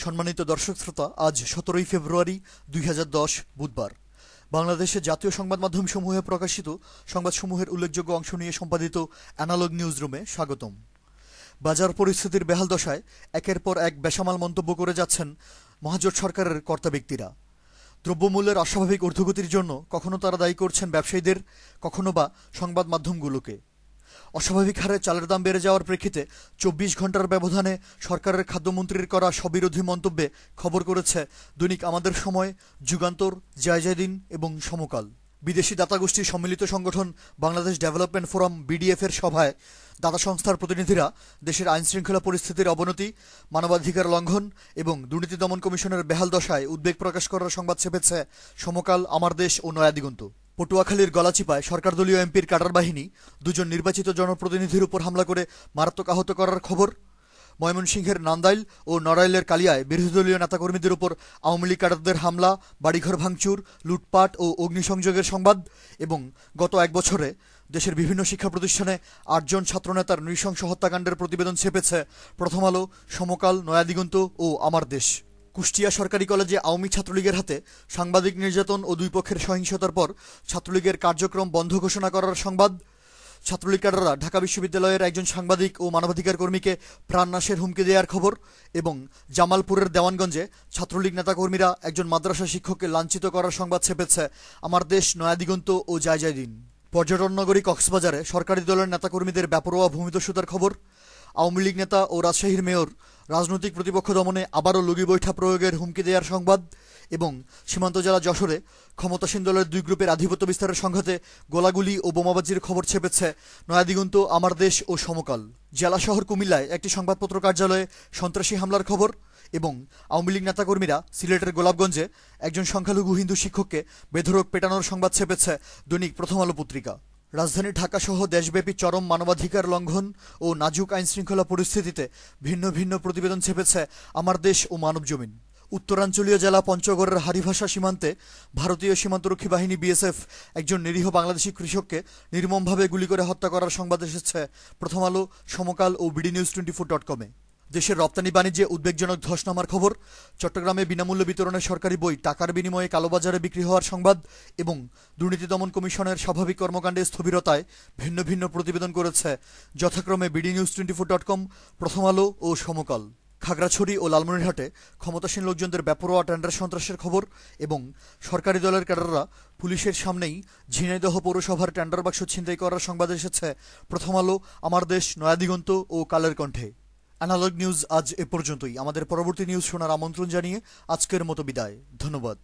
সম্মানিত দর্শক শ্রোতা, আজ 17 ফেব্রুয়ারি 2010 বুধবার। বাংলাদেশের জাতীয় সংবাদ মাধ্যম সমূহে প্রকাশিত সংবাদসমূহের উল্লেখযোগ্য অংশ নিয়ে সম্পাদিত অ্যানালগ নিউজ রুমে স্বাগতম। বাজার পরিস্থিতির বেহাল দশায় একের পর এক বেসামাল মন্তব্য করে যাচ্ছেন মহাজোট সরকারের কর্তা ব্যক্তিরা। দ্রব্যমূল্যের অস্বাভাবিক ঊর্ধ্বগতির জন্য কখনো তারা দায়ী করছেন ব্যবসায়ীদের, কখনো বা সংবাদ মাধ্যমগুলোকে। অস্বাভাবিক হারে চালের দাম বেড়ে যাওয়ার প্রেক্ষিতে 24 ঘন্টার ব্যবধানে সরকারের খাদ্যমন্ত্রীর করা স্ববিরোধী মন্তব্যে খবর করেছে দৈনিক আমাদের সময়, যুগান্তর, জয়দিন এবং সমকাল। বিদেশি দাতাগোষ্ঠীর সম্মিলিত সংগঠন বাংলাদেশ ডেভেলপমেন্ট ফোরাম BDF এর সভায় দাতা সংস্থার প্রতিনিধিরা দেশের আইনশৃঙ্খলা পরিস্থিতির অবনতি, মানবাধিকার লঙ্ঘন এবং দুর্নীতি দমন কমিশনের বেহাল দশায় উদ্বেগ প্রকাশ করার সংবাদ ছেপেছে সমকাল, আমার দেশ ও নয়াদিগন্ত। পটুয়াখালীর গলাচিপায় সরকারদলীয় এমপির কাডার বাহিনী দুজন নির্বাচিত জনপ্রতিনিধির উপর হামলা করে মারাত্মক আহত করার খবর। ময়মনসিংহের নান্দাইল ও নড়াইলের কালিয়ায় বিরোধীদলীয় নেতাকর্মীদের উপর আওয়ামী লীগ ক্যাডারদের হামলা, বাড়িঘর ভাঙচুর, লুটপাট ও অগ্নিসংযোগের সংবাদ। এবং গত এক বছরে দেশের বিভিন্ন শিক্ষা প্রতিষ্ঠানে 8 জন ছাত্রনেতার নৃশংস হত্যাকাণ্ডের প্রতিবেদন ছেপেছে প্রথম আলো, সমকাল, নয়াদিগন্ত ও আমার দেশ। কুষ্টিয়া সরকারি কলেজে আওয়ামী ছাত্রলীগের হাতে সাংবাদিক নির্যাতন ও দুই পক্ষের সহিংসতার পর ছাত্রলীগের কার্যক্রম বন্ধ ঘোষণা করার সংবাদ। ছাত্রলীগ ক্যাডাররা ঢাকা বিশ্ববিদ্যালয়ের একজন সাংবাদিক ও মানবাধিকার কর্মীকে প্রাণনাশের হুমকি দেওয়ার খবর। এবং জামালপুরের দেওয়ানগঞ্জে ছাত্রলীগ নেতাকর্মীরা একজন মাদ্রাসা শিক্ষককে লাঞ্ছিত করার সংবাদ ছেপেছে আমার দেশ, নয়াদিগন্ত ও জয়দিন। পর্যটন নগরী কক্সবাজারে সরকারি দলের নেতাকর্মীদের বেপরোয়া ভূমিদস্যুতার খবর। আওয়ামী লীগ নেতা ও রাজশাহীর মেয়র রাজনৈতিক প্রতিপক্ষ দমনে আবারও লগি বৈঠা প্রয়োগের হুমকি দেওয়ার সংবাদ। এবং সীমান্ত জেলা যশোরে ক্ষমতাসীন দলের দুই গ্রুপের আধিপত্য বিস্তারের সংঘাতে গোলাগুলি ও বোমাবাজির খবর ছেপেছে নয়াদিগন্ত, আমার দেশ ও সমকাল। জেলা শহর কুমিল্লায় একটি সংবাদপত্র কার্যালয়ে সন্ত্রাসী হামলার খবর। এবং আওয়ামী লীগ নেতাকর্মীরা সিলেটের গোলাপগঞ্জে একজন সংখ্যালঘু হিন্দু শিক্ষককে বেধড়ক পেটানোর সংবাদ ছেপেছে দৈনিক প্রথম আলো পত্রিকা। রাজধানী ঢাকাসহ দেশব্যাপী চরম মানবাধিকার লঙ্ঘন ও নাজুক আইনশৃঙ্খলা পরিস্থিতিতে ভিন্ন ভিন্ন প্রতিবেদন ছেপেছে আমার দেশ ও মানবজমিন। উত্তরাঞ্চলীয় জেলা পঞ্চগড়ের হারিভাষা সীমান্তে ভারতীয় সীমান্তরক্ষী বাহিনী BSF একজন নিরীহ বাংলাদেশি কৃষককে নির্মমভাবে গুলি করে হত্যা করার সংবাদ এসেছে প্রথম আলো, সমকাল ও BDnews24.com-এ। দেশের রপ্তানি বাণিজ্যে উদ্বেগজনক ধস নামার খবর। চট্টগ্রামে বিনামূল্য বিতরণের সরকারি বই টাকার বিনিময়ে কালোবাজারে বিক্রি হওয়ার সংবাদ। এবং দুর্নীতি দমন কমিশনের স্বাভাবিক কর্মকাণ্ডে স্থবিরতায় ভিন্ন ভিন্ন প্রতিবেদন করেছে যথাক্রমে BDnews24.com, প্রথম আলো ও সমকাল। খাগড়াছড়ি ও লালমনিরহাটে ক্ষমতাসীন লোকজনদের বেপরোয়া টেন্ডার সন্ত্রাসের খবর। এবং সরকারি দলের ক্যাডাররা পুলিশের সামনেই ঝিনাইদহ পৌরসভার টেন্ডার বাক্স ছিনতাই করার সংবাদ এসেছে প্রথম আলো, আমার দেশ, নয়াদিগন্ত ও কালের কণ্ঠে। অ্যানালগ নিউজ আজ এ পর্যন্তই। আমাদের পরবর্তী নিউজ শোনার আমন্ত্রণ জানিয়ে আজকের মতো বিদায়। ধন্যবাদ।